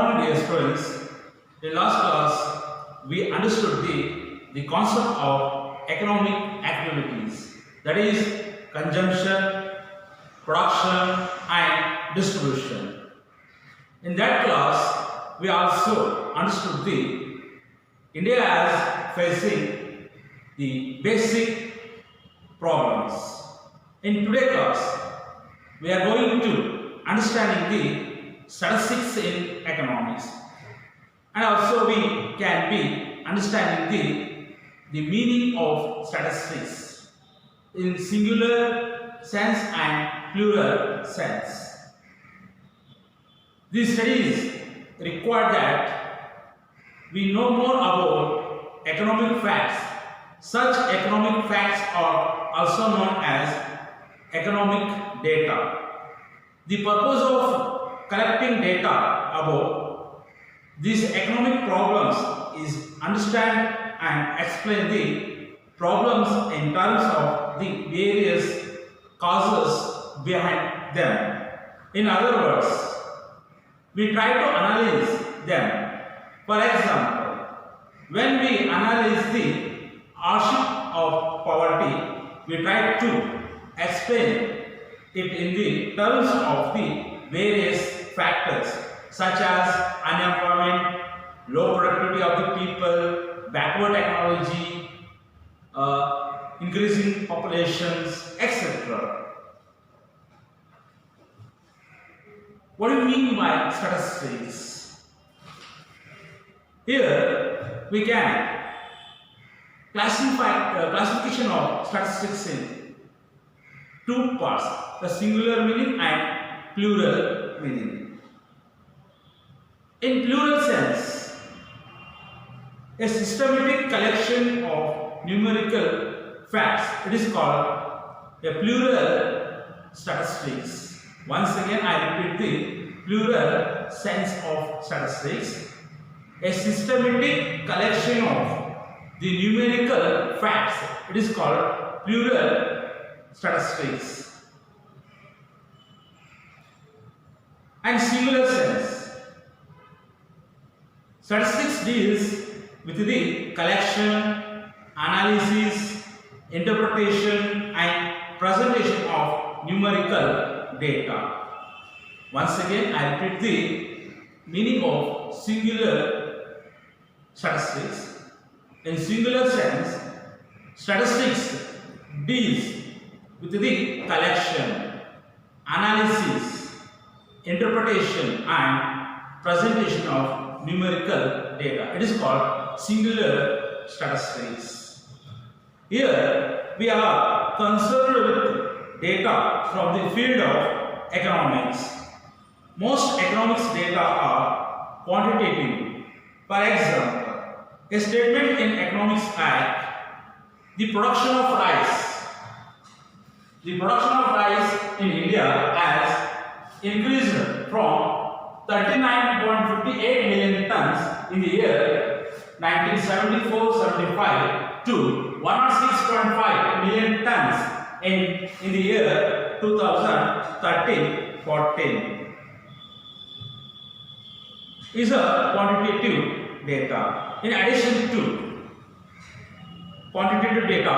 morning, dear students. In last class, we understood the concept of economic activities, that is consumption, production and distribution. In that class, we also understood the India as facing the basic problems. In today's class, we are going to understanding the statistics in economics, and also we can be understanding the meaning of statistics in singular sense and plural sense. These studies require that we know more about economic facts. Such economic facts are also known as economic data. The purpose of collecting data about these economic problems is understand and explain the problems in terms of the various causes behind them. In other words, we try to analyze them. For example, when we analyze the hardship of poverty, we try to explain it in the terms of the various factors such as unemployment, low productivity of the people, backward technology, increasing populations, etc. What do you mean by statistics? Here we can classification of statistics in two parts, the singular meaning and plural meaning. In plural sense, a systematic collection of numerical facts, it is called a plural statistics. Once again, I repeat the plural sense of statistics. A systematic collection of the numerical facts, it is called plural statistics. And singular sense, statistics deals with the collection, analysis, interpretation and presentation of numerical data. Once again, I repeat the meaning of singular statistics. In singular sense, statistics deals with the collection, analysis, interpretation and presentation of numerical data. It is called singular statistics. Here we are concerned with data from the field of economics. Most economics data are quantitative. For example, a statement in Economics Act, the production of rice in India has increased from 39.58 million tons in the year 1974-75 to 106.5 million tons in the year 2013-14. Is a quantitative data. In addition to quantitative data,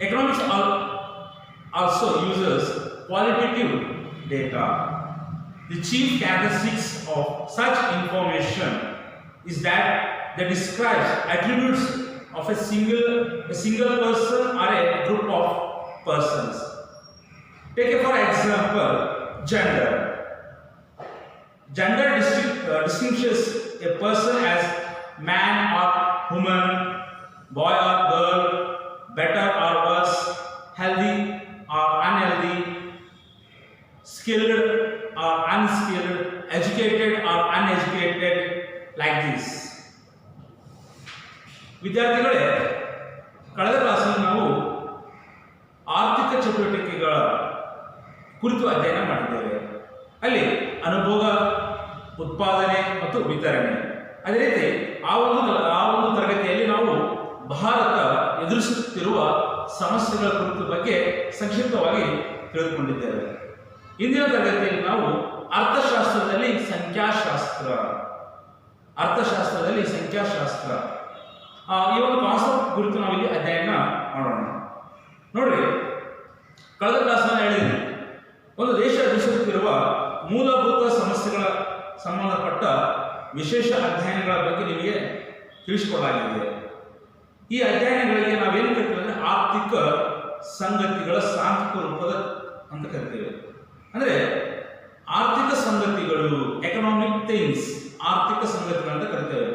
economics also uses qualitative data. The chief characteristics of such information is that they describes attributes of a single person or a group of persons. Take for example gender. Gender distinguishes a person as man or woman, boy or girl, better or worse, healthy or unhealthy, skilled or unskilled, educated or uneducated, like this. ವಿದ್ಯಾರ್ಥಿಗಳೇ, ಕಳೆದ ಕ್ಲಾಸಲ್ಲಿ ನಾವು ಆರ್ಥಿಕ ಚಟುವಟಿಕೆಗಳ ಕುರಿತು ಅಧ್ಯಯನ ಮಾಡಿದ್ದೇವೆ. ಅಲ್ಲಿ ಅನುಭೋಗ, ಉತ್ಪಾದನೆ ಮತ್ತು ವಿತರಣೆ. ಅದೇ ರೀತಿ ಆ ಒಂದು ತರಗತಿಯಲ್ಲಿ ನಾವು ಭಾರತ ಎದುರಿಸುತ್ತಿರುವ ಸಮಸ್ಯೆಗಳ ಕುರಿತು ಬಗ್ಗೆ ಸಂಕ್ಷಿಪ್ತವಾಗಿ ತಿಳಿದುಕೊಂಡಿದ್ದೇವೆ. ಇಂದಿನ ತರಗತಿಯಲ್ಲಿ ನಾವು ಅರ್ಥಶಾಸ್ತ್ರದಲ್ಲಿ ಸಂಖ್ಯಾಶಾಸ್ತ್ರ ಸಂಖ್ಯಾಶಾಸ್ತ್ರ, ಅರ್ಥಶಾಸ್ತ್ರದಲ್ಲಿ ಸಂಖ್ಯಾಶಾಸ್ತ್ರ. ಈ ಒಂದು ಕಾನ್ಸೆಪ್ಟ್ ಕುರಿತು ನಾವಿಲ್ಲಿ ಅಧ್ಯಯನ ಮಾಡೋಣ. ನೋಡ್ರಿ, ಕಳೆದ ಕ್ಲಾಸ್ ನಾನು ಹೇಳಿದ್ದೀನಿ, ಒಂದು ದೇಶ ಎದುರಿಸುತ್ತಿರುವ ಮೂಲಭೂತ ಸಮಸ್ಯೆಗಳ ಸಂಬಂಧಪಟ್ಟ ವಿಶೇಷ ಅಧ್ಯಯನಗಳ ಬಗ್ಗೆ ನಿಮಗೆ ತಿಳಿಸಿಕೊಡಲಾಗಿದೆ. ಈ ಅಧ್ಯಯನಗಳಿಗೆ ನಾವೇನು ಕರಿತೀವಿ ಅಂದರೆ ಆರ್ಥಿಕ ಸಂಗತಿಗಳ ಸಾಂಖ್ಯಿಕ ರೂಪದ ಅಂತ ಕರಿತೇವೆ. ಅಂದರೆ ಆರ್ಥಿಕ ಸಂಗತಿಗಳು, ಎಕನಾಮಿಕ್ ಥಿಂಗ್ಸ್, ಆರ್ಥಿಕ ಸಂಗತಿಗಳಂತ ಕರಿತೇವೆ.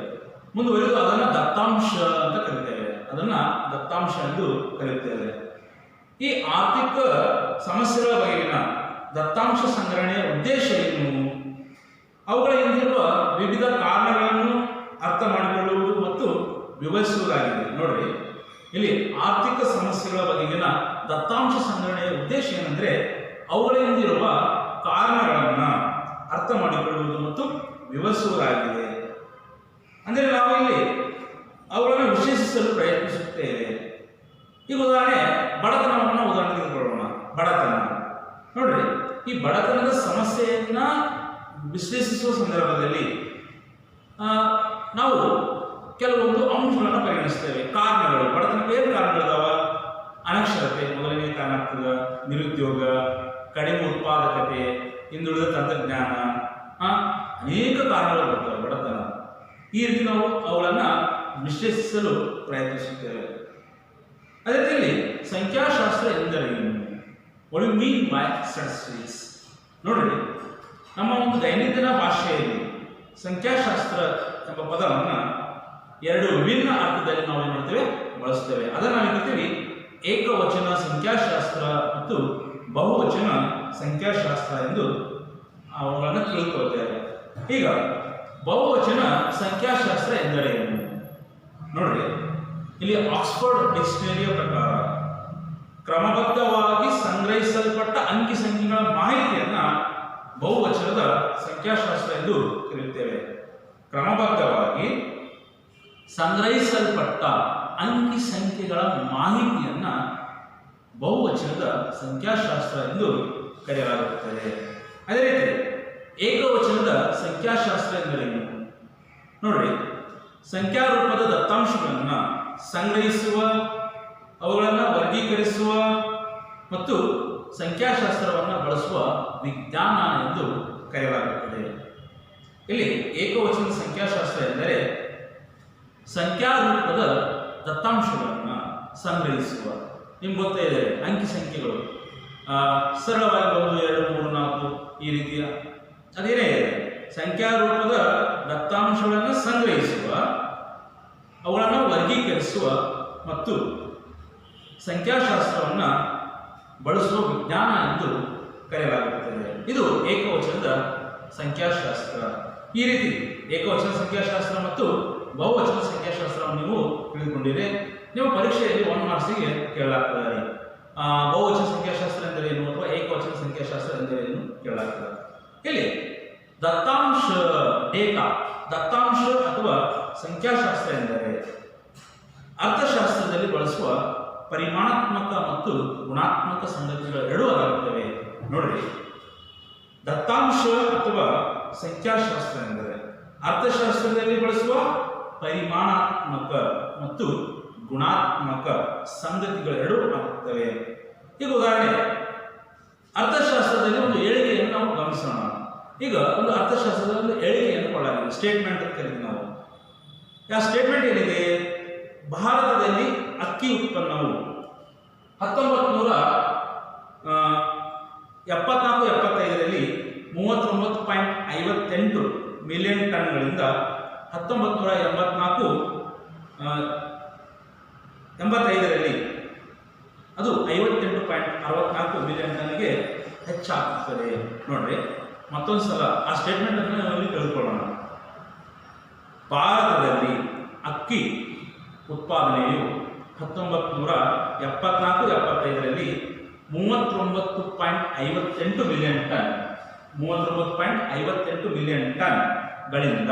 ಮುಂದುವರೆದು ಅದನ್ನು ದತ್ತಾಂಶ ಅಂತ ಕರಿತೇವೆ, ಅದನ್ನು ದತ್ತಾಂಶ ಎಂದು ಕರೆಯುತ್ತೇವೆ. ಈ ಆರ್ಥಿಕ ಸಮಸ್ಯೆಗಳ ಬಗೆಗಿನ ದತ್ತಾಂಶ ಸಂಗ್ರಹಣೆಯ ಉದ್ದೇಶ ಏನು, ಅವುಗಳ ಹಿಂದಿರುವ ವಿವಿಧ ಕಾರಣಗಳನ್ನು ಅರ್ಥ ಮಾಡಿಕೊಳ್ಳುವುದು ಮತ್ತು ವಿವರಿಸುವುದಾಗಿದೆ. ನೋಡ್ರಿ, ಇಲ್ಲಿ ಆರ್ಥಿಕ ಸಮಸ್ಯೆಗಳ ಬಗೆಗಿನ ದತ್ತಾಂಶ ಸಂಗ್ರಹಣೆಯ ಉದ್ದೇಶ ಏನಂದ್ರೆ ಅವುಗಳ ಹಿಂದಿರುವ ಕಾರಣಗಳನ್ನು ಅರ್ಥ ಮಾಡಿಕೊಳ್ಳುವುದು ಮತ್ತು ವಿವರಿಸುವುದಾಗಿದೆ. ಅಂದರೆ ನಾವು ಇಲ್ಲಿ ಅವುಗಳನ್ನು ವಿಶ್ಲೇಷಿಸಲು ಪ್ರಯತ್ನಿಸುತ್ತೇವೆ. ಈಗ ಉದಾಹರಣೆ, ಬಡತನವನ್ನು ಉದಾಹರಣೆ ತೆಗೆದುಕೊಳ್ಳೋಣ. ಬಡತನ ನೋಡ್ರಿ, ಈ ಬಡತನದ ಸಮಸ್ಯೆಯನ್ನ ವಿಶ್ಲೇಷಿಸುವ ಸಂದರ್ಭದಲ್ಲಿ ನಾವು ಕೆಲವೊಂದು ಅಂಶಗಳನ್ನು ಪರಿಗಣಿಸ್ತೇವೆ. ಕಾರಣಗಳು, ಬಡತನಕ್ಕೆ ಏನು ಕಾರಣಗಳಿದಾವ? ಅನಕ್ಷರತೆ ಮೊದಲನೇ ಕಾರಣ ಆಗ್ತದೆ, ನಿರುದ್ಯೋಗ, ಕಡಿಮೆ ಉತ್ಪಾದಕತೆ, ಹಿಂದುಳಿದ ತಂತ್ರಜ್ಞಾನ, ಅನೇಕ ಕಾರಣಗಳು ಬರ್ತವೆ ಬಡತನ. ಈ ರೀತಿ ನಾವು ಅವುಗಳನ್ನು ವಿಶ್ಲೇಷಿಸಲು ಪ್ರಯತ್ನಿಸುತ್ತೇವೆ. ಅದೇ ರೀತಿಯಲ್ಲಿ ಸಂಖ್ಯಾಶಾಸ್ತ್ರ ಎಂದರೇನು? What you mean by statistics? ನೋಡ್ರಿ, ನಮ್ಮ ಒಂದು ದೈನಂದಿನ ಭಾಷೆಯಲ್ಲಿ ಸಂಖ್ಯಾಶಾಸ್ತ್ರ ಎಂಬ ಪದವನ್ನು ಎರಡು ವಿಭಿನ್ನ ಅರ್ಥದಲ್ಲಿ ನಾವು ಏನು ಮಾಡ್ತೇವೆ, ಬಳಸ್ತೇವೆ. ಅದನ್ನು ನಾವು ಕರಿತೀವಿ ಏಕವಚನ ಸಂಖ್ಯಾಶಾಸ್ತ್ರ ಮತ್ತು ಬಹುವಚನ ಸಂಖ್ಯಾಶಾಸ್ತ್ರ ಎಂದು ಅವುಗಳನ್ನು ತಿಳ್ಕೊಳ್ತೇವೆ. ಈಗ ಬಹುವಚನ ಸಂಖ್ಯಾಶಾಸ್ತ್ರ ಎಂದರೇನು? ನೋಡ್ರಿ, ಇಲ್ಲಿ ಆಕ್ಸ್ಫರ್ಡ್ ಡಿಕ್ಷನರಿಯ ಪ್ರಕಾರ ಕ್ರಮಬದ್ಧವಾಗಿ ಸಂಗ್ರಹಿಸಲ್ಪಟ್ಟ ಅಂಕಿ ಸಂಖ್ಯೆಗಳ ಮಾಹಿತಿಯನ್ನ ಬಹುವಚನದ ಸಂಖ್ಯಾಶಾಸ್ತ್ರ ಎಂದು ಕರೆಯುತ್ತೇವೆ. ಕ್ರಮಬದ್ಧವಾಗಿ ಸಂಗ್ರಹಿಸಲ್ಪಟ್ಟ ಅಂಕಿ ಸಂಖ್ಯೆಗಳ ಮಾಹಿತಿಯನ್ನ ಬಹುವಚನದ ಸಂಖ್ಯಾಶಾಸ್ತ್ರ ಎಂದು ಕರೆಯಲಾಗುತ್ತದೆ. ಅದೇ ರೀತಿ ಏಕವಚನದ ಸಂಖ್ಯಾಶಾಸ್ತ್ರ ಎಂದರೇನು? ನೋಡ್ರಿ, ಸಂಖ್ಯಾರೂಪದ ದತ್ತಾಂಶಗಳನ್ನು ಸಂಗ್ರಹಿಸುವ, ಅವುಗಳನ್ನು ವರ್ಗೀಕರಿಸುವ ಮತ್ತು ಸಂಖ್ಯಾಶಾಸ್ತ್ರವನ್ನು ಬಳಸುವ ವಿಜ್ಞಾನ ಎಂದು ಕರೆಯಲಾಗುತ್ತದೆ. ಇಲ್ಲಿ ಏಕವಚನದ ಸಂಖ್ಯಾಶಾಸ್ತ್ರ ಎಂದರೆ ಸಂಖ್ಯಾರೂಪದ ದತ್ತಾಂಶಗಳನ್ನು ಸಂಗ್ರಹಿಸುವ. ನಿಮ್ಗೆ ಗೊತ್ತೇ ಇದೆ, ಅಂಕಿ ಸಂಖ್ಯೆಗಳು ಸರಳವಾಗಿ 1, 2, 3, 4 ಈ ರೀತಿಯ ಅದೇನೇ ಇದೆ. ಸಂಖ್ಯಾರೂಪದ ದತ್ತಾಂಶಗಳನ್ನು ಸಂಗ್ರಹಿಸುವ, ಅವುಗಳನ್ನು ವರ್ಗೀಕರಿಸುವ ಮತ್ತು ಸಂಖ್ಯಾಶಾಸ್ತ್ರವನ್ನು ಬಳಸುವ ವಿಜ್ಞಾನ ಎಂದು ಕರೆಯಲಾಗುತ್ತದೆ. ಇದು ಏಕವಚನದ ಸಂಖ್ಯಾಶಾಸ್ತ್ರ. ಈ ರೀತಿ ಏಕವಚನ ಸಂಖ್ಯಾಶಾಸ್ತ್ರ ಮತ್ತು ಬಹುವಚನ ಸಂಖ್ಯಾಶಾಸ್ತ್ರವನ್ನು ನೀವು ತಿಳಿದುಕೊಂಡಿರಿ. ನೀವು ಪರೀಕ್ಷೆಯಲ್ಲಿ 1 ಮಾರ್ಕ್ಸಿಗೆ ಕೇಳಲಾಗ್ತದೆ. ಬಹುವಚನ ಸಂಖ್ಯಾಶಾಸ್ತ್ರ ಎಂದರೇನು ಅಥವಾ ಏಕವಚನ ಸಂಖ್ಯಾಶಾಸ್ತ್ರ ಎಂದರೇನು ಕೇಳಲಾಗ್ತದೆ. ಇಲ್ಲಿ ದತ್ತಾಂಶ, ಡೇಟಾ, ದತ್ತಾಂಶ ಅಥವಾ ಸಂಖ್ಯಾಶಾಸ್ತ್ರ ಎಂದರೆ ಅರ್ಥಶಾಸ್ತ್ರದಲ್ಲಿ ಬಳಸುವ ಪರಿಮಾಣಾತ್ಮಕ ಮತ್ತು ಗುಣಾತ್ಮಕ ಸಂಗತಿಗಳು ಎರಡೂ ಆಗಿರುತ್ತವೆ. ನೋಡ್ರಿ, ದತ್ತಾಂಶ ಅಥವಾ ಸಂಖ್ಯಾಶಾಸ್ತ್ರ ಎಂದರೆ ಅರ್ಥಶಾಸ್ತ್ರದಲ್ಲಿ ಬಳಸುವ ಪರಿಮಾಣಾತ್ಮಕ ಮತ್ತು ಗುಣಾತ್ಮಕ ಸಂಗತಿಗಳೆರಡೂ ಆಗುತ್ತವೆ. ಈಗ ಉದಾಹರಣೆ, ಅರ್ಥಶಾಸ್ತ್ರದಲ್ಲಿ ಒಂದು ಹೇಳಿಕೆಯನ್ನು ನಾವು ಗಮನಿಸೋಣ. ಈಗ ಒಂದು ಅರ್ಥಶಾಸ್ತ್ರದಲ್ಲಿ ಒಂದು ಹೇಳಿಕೆಯನ್ನು ಕೊಡಲಾಗಿದೆ, ಸ್ಟೇಟ್ಮೆಂಟ್ ಅಂತ ಕರಿತೀವಿ ನಾವು. ಯಾವ ಸ್ಟೇಟ್ಮೆಂಟ್ ಏನಿದೆ? ಭಾರತದಲ್ಲಿ ಅಕ್ಕಿ ಉತ್ಪನ್ನವು 1974-75ರಲ್ಲಿ 39.58 ಮಿಲಿಯನ್ ಟನ್ಗಳಿಂದ 1984-85ರಲ್ಲಿ ಅದು 58.64 ಮಿಲಿಯನ್ ಟನ್ಗೆ ಹೆಚ್ಚಾಗುತ್ತದೆ. ನೋಡ್ರಿ, ಮತ್ತೊಂದು ಸಲ ಆ ಸ್ಟೇಟ್ಮೆಂಟ್ ಅನ್ನು ನಾವಿಲ್ಲಿ ತಿಳ್ಕೊಳ್ಳೋಣ. ಭಾರತದಲ್ಲಿ ಅಕ್ಕಿ ಉತ್ಪಾದನೆಯು 1974-75ರಲ್ಲಿ 39.58 ಮಿಲಿಯನ್ ಟನ್ 39.58 ಮಿಲಿಯನ್ ಟನ್ಗಳಿಂದ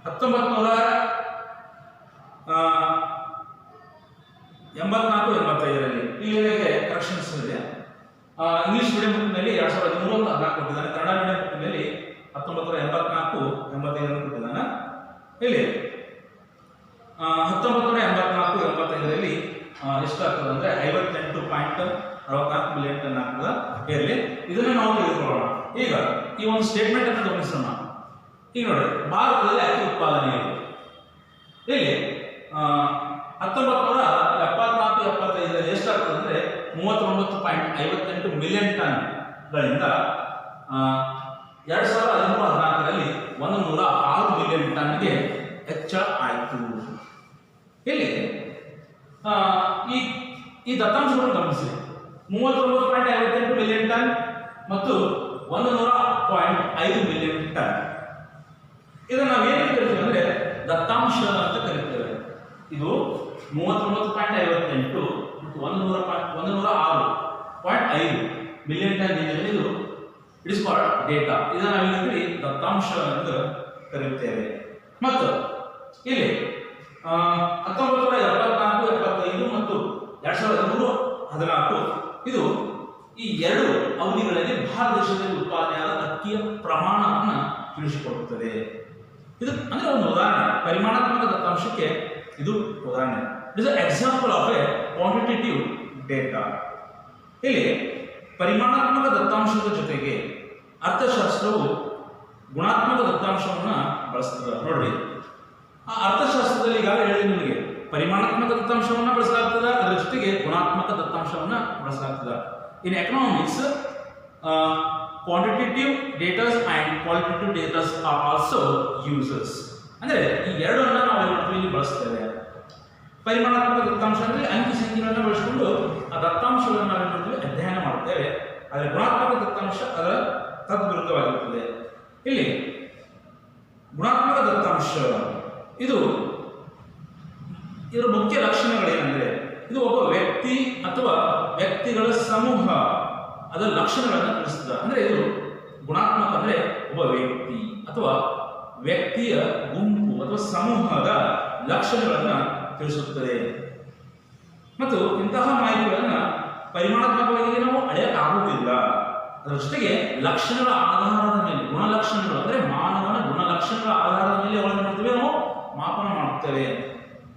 1984-85ರಲ್ಲಿ ಇಲ್ಲಿಗೆ ಕರೆಕ್ಷನ್ಸ್ ಇದೆ. ಇಂಗ್ಲಿಷ್ ಮೀಡಿಯಂ ಬುಕ್ನಲ್ಲಿ 2013-14 ಕೊಟ್ಟಿದ್ದಾರೆ. ಕನ್ನಡ ಮೀಡಿಯಂ ಬುಕ್ನಲ್ಲಿ 1984 85 ಕೊಟ್ಟಿದ್ದಾನೆ. ಇಲ್ಲಿ 1984-85ರಲ್ಲಿ ಎಷ್ಟಾಗ್ತದೆ ಅಂದರೆ 58.64 ಮಿಲಿಯನ್ ಟನ್ ಆಗ್ತದೆ ಇರಲಿ. ಇದನ್ನು ನಾವು ತೆಗೆದುಕೊಳ್ಳೋಣ. ಈಗ ಈ ಒಂದು ಸ್ಟೇಟ್ಮೆಂಟ್ ಅನ್ನು ಗಮನಿಸೋಣ. ಈಗ ನೋಡಿ, ಭಾರತದಲ್ಲಿ ಅಕ್ಕಿ ಉತ್ಪಾದನೆ ಇದೆ. ಇಲ್ಲಿ 1974-75ರಲ್ಲಿ ಎಷ್ಟಾಗ್ತದೆ ಅಂದರೆ 39.58 ಮಿಲಿಯನ್ ಟನ್ಗಳಿಂದ 2013-14ರಲ್ಲಿ 106 ಮಿಲಿಯನ್ ಟನ್ಗೆ ಹೆಚ್ಚಳ ಆಯಿತು. ಇಲ್ಲಿ ಈ ದತ್ತಾಂಶವನ್ನು ಗಮನಿಸಿ. 39.58 ಮಿಲಿಯನ್ ಟನ್ ಮತ್ತು 100.5 ಮಿಲಿಯನ್ ಟನ್. ಇದನ್ನು ನಾವು ಏನು ಕರಿತೀವಿ ಅಂದರೆ ದತ್ತಾಂಶ ಅಂತ ಕರಿತೇವೆ. ಇದು 39.58 ಮತ್ತು 106.5 ಮಿಲಿಯನ್ ಟನ್ ಏನಿದೆ ಇದು ಇಟ್ ಇಸ್ ಕಾಲ್ಡ್ ಡೇಟಾ. ಇದನ್ನು ನಾವೇನಿದ್ರಿ ದತ್ತಾಂಶ ಎಂದು ಕರೆಯುತ್ತೇವೆ. ಮತ್ತು ಇಲ್ಲಿ 1974-75 ಮತ್ತು 2013-14 ಇದು ಈ ಎರಡು ಅವಧಿಗಳಲ್ಲಿ ಭಾರತ ದೇಶದಲ್ಲಿ ಉತ್ಪಾದನೆಯಾದ ಅಕ್ಕಿಯ ಪ್ರಮಾಣವನ್ನು ತಿಳಿಸಿಕೊಡುತ್ತದೆ. ಇದು ಅಂದರೆ ಒಂದು ಉದಾಹರಣೆ, ಪರಿಮಾಣಾತ್ಮಕ ದತ್ತಾಂಶಕ್ಕೆ ಇದು ಉದಾಹರಣೆ. It is example of A quantitative data. ಇಲ್ಲಿ ಪರಿಮಾಣಾತ್ಮಕ ದತ್ತಾಂಶದ ಜೊತೆಗೆ ಅರ್ಥಶಾಸ್ತ್ರವು ಗುಣಾತ್ಮಕ ದತ್ತಾಂಶವನ್ನು ಬಳಸ್ತದೆ. ನೋಡಿ, ಆ ಅರ್ಥಶಾಸ್ತ್ರದಲ್ಲಿ ಈಗಾಗಲೇ ಹೇಳಿದೆ ನಿಮಗೆ, ಪರಿಮಾಣಾತ್ಮಕ ದತ್ತಾಂಶವನ್ನು ಬಳಸಲಾಗ್ತದೆ, ಅದರ ಜೊತೆಗೆ ಗುಣಾತ್ಮಕ ದತ್ತಾಂಶವನ್ನು ಬಳಸಲಾಗ್ತದೆ. In economics quantitative datas and qualitative datas are also uses. ಅಂದರೆ ಈ ಎರಡನ್ನು ನಾವು ಇಲ್ಲಿ ಬಳಸ್ತೇವೆ. ಪರಿಮಾಣಾತ್ಮಕ ದತ್ತಾಂಶ ಅಂದರೆ ಅಂಕಿ ಸಂಖ್ಯೆಗಳನ್ನು ಬಳಸಿಕೊಂಡು ಆ ದತ್ತಾಂಶಗಳನ್ನು ನಾವು ಅಧ್ಯಯನ ಮಾಡುತ್ತೇವೆ. ಆದರೆ ಗುಣಾತ್ಮಕ ದತ್ತಾಂಶ ಅದರ ತದ್ವಿರುದ್ಧವಾಗಿರುತ್ತದೆ. ಇಲ್ಲಿ ಗುಣಾತ್ಮಕ ದತ್ತಾಂಶ ಇದರ ಮುಖ್ಯ ಲಕ್ಷಣಗಳೇನೆಂದರೆ ಇದು ಒಬ್ಬ ವ್ಯಕ್ತಿ ಅಥವಾ ವ್ಯಕ್ತಿಗಳ ಸಮೂಹ ಅದರ ಲಕ್ಷಣಗಳನ್ನು ತಿಳಿಸ್ತದೆ. ಅಂದರೆ ಇದು ಗುಣಾತ್ಮಕ ಅಂದರೆ ಒಬ್ಬ ವ್ಯಕ್ತಿ ಅಥವಾ ವ್ಯಕ್ತಿಯ ಗುಂಪು ಅಥವಾ ಸಮೂಹದ ಲಕ್ಷಣಗಳನ್ನು ತಿಳಿಸುತ್ತದೆ. ಮತ್ತು ಇಂತಹ ಮಾಹಿತಿಗಳನ್ನು ಪರಿಮಾಣಾತ್ಮಕವಾಗಿ ನಾವು ಅಳೆಯಕ್ಕಾಗುವುದಿಲ್ಲ. ಅದರ ಜೊತೆಗೆ ಲಕ್ಷಣಗಳ ಆಧಾರದ ಮೇಲೆ, ಗುಣಲಕ್ಷಣಗಳು ಅಂದರೆ ಮಾನವನ ಗುಣಲಕ್ಷಣಗಳ ಆಧಾರದ ಮೇಲೆ ಅವುಗಳನ್ನು ಮಾಡ್ತೇವೆ, ನಾವು ಮಾಪನ ಮಾಡುತ್ತೇವೆ.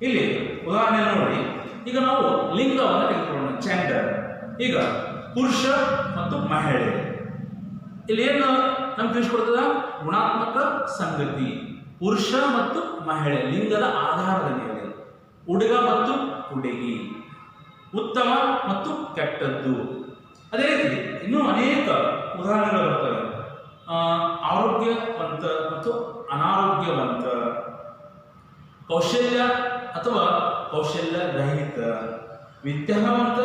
ಇಲ್ಲಿ ಉದಾಹರಣೆ ನೋಡಿ, ಈಗ ನಾವು ಲಿಂಗವನ್ನು ತೆಗೆದುಕೊಳ್ಳೋಣ, ಜೆಂಡರ್. ಈಗ ಪುರುಷ ಮತ್ತು ಮಹಿಳೆ, ಇಲ್ಲಿ ಏನು ನಮ್ಗೆ ತಿಳಿಸ್ಕೊಡ್ತದ? ಗುಣಾತ್ಮಕ ಸಂಗತಿ. ಪುರುಷ ಮತ್ತು ಮಹಿಳೆ ಲಿಂಗದ ಆಧಾರದ ಮೇಲೆ, ಹುಡುಗ ಮತ್ತು ಹುಡುಗಿ, ಉತ್ತಮ ಮತ್ತು ಕೆಟ್ಟದ್ದು. ಅದೇ ರೀತಿ ಇನ್ನೂ ಅನೇಕ ಉದಾಹರಣೆಗಳು ಬರ್ತವೆ. ಆರೋಗ್ಯವಂತ ಮತ್ತು ಅನಾರೋಗ್ಯವಂತ, ಕೌಶಲ್ಯ ಅಥವಾ ಕೌಶಲ್ಯ ರಹಿತ, ವಿದ್ಯಾವಂತ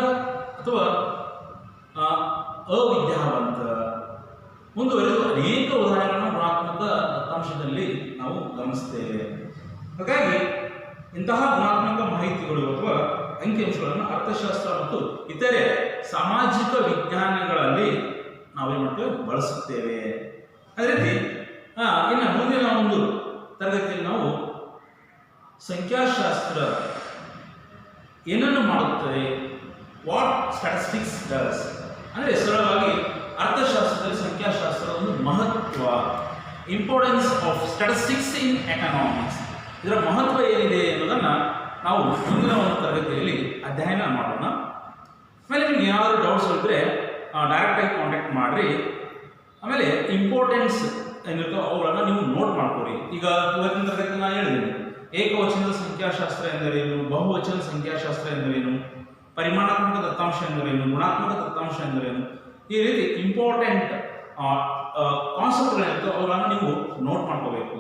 ಅಥವಾ ಅವಿದ್ಯಾವಂತ, ಮುಂದುವರೆದು ಅನೇಕ ಉದಾಹರಣೆಗಳನ್ನು ಗುಣಾತ್ಮಕ ದತ್ತಾಂಶದಲ್ಲಿ ನಾವು ಗಮನಿಸ್ತೇವೆ. ಹಾಗಾಗಿ ಇಂತಹ ಗುಣಾತ್ಮಕ ಮಾಹಿತಿಗಳು ಅಥವಾ ಅಂಕಿಅಂಶಗಳನ್ನು ಅರ್ಥಶಾಸ್ತ್ರ ಮತ್ತು ಇತರೆ ಸಾಮಾಜಿಕ ವಿಜ್ಞಾನಗಳಲ್ಲಿ ನಾವೇನು ಮಾಡ್ತೇವೆ, ಬಳಸುತ್ತೇವೆ. ಅದೇ ರೀತಿ ಇನ್ನು ಮುಂದಿನ ಒಂದು ತರಗತಿಯಲ್ಲಿ ನಾವು ಸಂಖ್ಯಾಶಾಸ್ತ್ರ ಏನನ್ನು ಮಾಡುತ್ತದೆ, ವಾಟ್ ಸ್ಟ್ಯಾಟಿಸ್ಟಿಕ್ಸ್ ಡಸ್, ಅಂದರೆ ಸರಳವಾಗಿ ಅರ್ಥಶಾಸ್ತ್ರದಲ್ಲಿ ಸಂಖ್ಯಾಶಾಸ್ತ್ರದ ಒಂದು ಮಹತ್ವ, importance of statistics in economics, ಇದರ ಮಹತ್ವ ಏನಿದೆ ಎನ್ನುವುದನ್ನು ನಾವು ಮುಂದಿನ ಒಂದು ತರಗತಿಯಲ್ಲಿ ಅಧ್ಯಯನ ಮಾಡೋಣ. ಆಮೇಲೆ ನಿಮ್ಗೆ ಏನಾದರೂ ಡೌಟ್ಸ್ ಇದ್ದರೆ ಡೈರೆಕ್ಟಾಗಿ ಕಾಂಟ್ಯಾಕ್ಟ್ ಮಾಡಿರಿ. ಆಮೇಲೆ ಇಂಪಾರ್ಟೆನ್ಸ್ ಏನಿರ್ತೋ ಅವುಗಳನ್ನು ನೀವು ನೋಟ್ ಮಾಡ್ಕೊಡಿ. ಈಗ ಇವತ್ತಿನ ತರಗತಿ ನಾನು ಹೇಳಿದ್ದೀನಿ, ಏಕವಚನದ ಸಂಖ್ಯಾಶಾಸ್ತ್ರ ಎಂದರೇನು, ಬಹುವಚನದ ಸಂಖ್ಯಾಶಾಸ್ತ್ರ ಎಂದರೇನು, ಪರಿಮಾಣಾತ್ಮಕ ದತ್ತಾಂಶ ಎಂದರೇನು, ಗುಣಾತ್ಮಕ ದತ್ತಾಂಶ ಎಂದರೇನು, ಈ ರೀತಿ ಇಂಪಾರ್ಟೆಂಟ್ ಕಾನ್ಸೆಪ್ಟ್ಗಳಿರ್ತೋ ಅವುಗಳನ್ನು ನೀವು ನೋಟ್ ಮಾಡ್ಕೋಬೇಕು.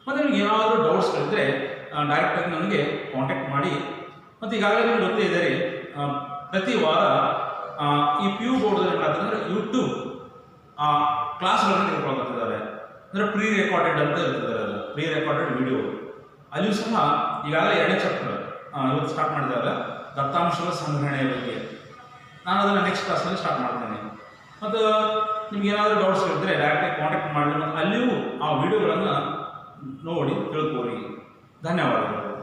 ಮತ್ತು ನಿಮ್ಗೆ ಏನಾದರೂ ಡೌಟ್ಸ್ಗಳಿದ್ದರೆ ಡೈರೆಕ್ಟಾಗಿ ನನಗೆ ಕಾಂಟ್ಯಾಕ್ಟ್ ಮಾಡಿ. ಮತ್ತು ಈಗಾಗಲೇ ನಿಮ್ಗೆ ಗೊತ್ತೇ ಇದ್ದಾರೆ, ಪ್ರತಿ ವಾರ ಈ ಪಿ ಯು ಬೋರ್ಡ್ದಲ್ಲಿ ಮಾಡತ್ತಂದರೆ ಯೂಟ್ಯೂಬ್ ಕ್ಲಾಸ್ಗಳನ್ನು ತೆಗೆದುಕೊಳ್ತಿದ್ದಾರೆ. ಅಂದರೆ ಪ್ರೀ ರೆಕಾರ್ಡೆಡ್ ಅಂತ ಇರ್ತದೆ, ಅದು ಪ್ರೀ ರೆಕಾರ್ಡೆಡ್ ವಿಡಿಯೋ. ಅಲ್ಲಿಯೂ ಸಹ ಈಗಾಗಲೇ 2ನೇ ಚಾಪ್ಟರ್ ಇವತ್ತು ಸ್ಟಾರ್ಟ್ ಮಾಡಿದ್ದಾರೆ, ದತ್ತಾಂಶಗಳ ಸಂಗ್ರಹಣೆಯ ಬಗ್ಗೆ. ನಾನು ಅದನ್ನು ನೆಕ್ಸ್ಟ್ ಕ್ಲಾಸಲ್ಲಿ ಸ್ಟಾರ್ಟ್ ಮಾಡ್ತೇನೆ. ಮತ್ತು ನಿಮ್ಗೆ ಏನಾದರೂ ಡೌಟ್ಸ್ ಇದ್ದರೆ ಡೈರೆಕ್ಟಾಗಿ ಕಾಂಟ್ಯಾಕ್ಟ್ ಮಾಡಿ, ಮತ್ತು ಅಲ್ಲಿಯೂ ಆ ವಿಡಿಯೋಗಳನ್ನು ನೋಡಿ ತಿಳ್ಕೋರಿ. ಧನ್ಯವಾದಗಳು.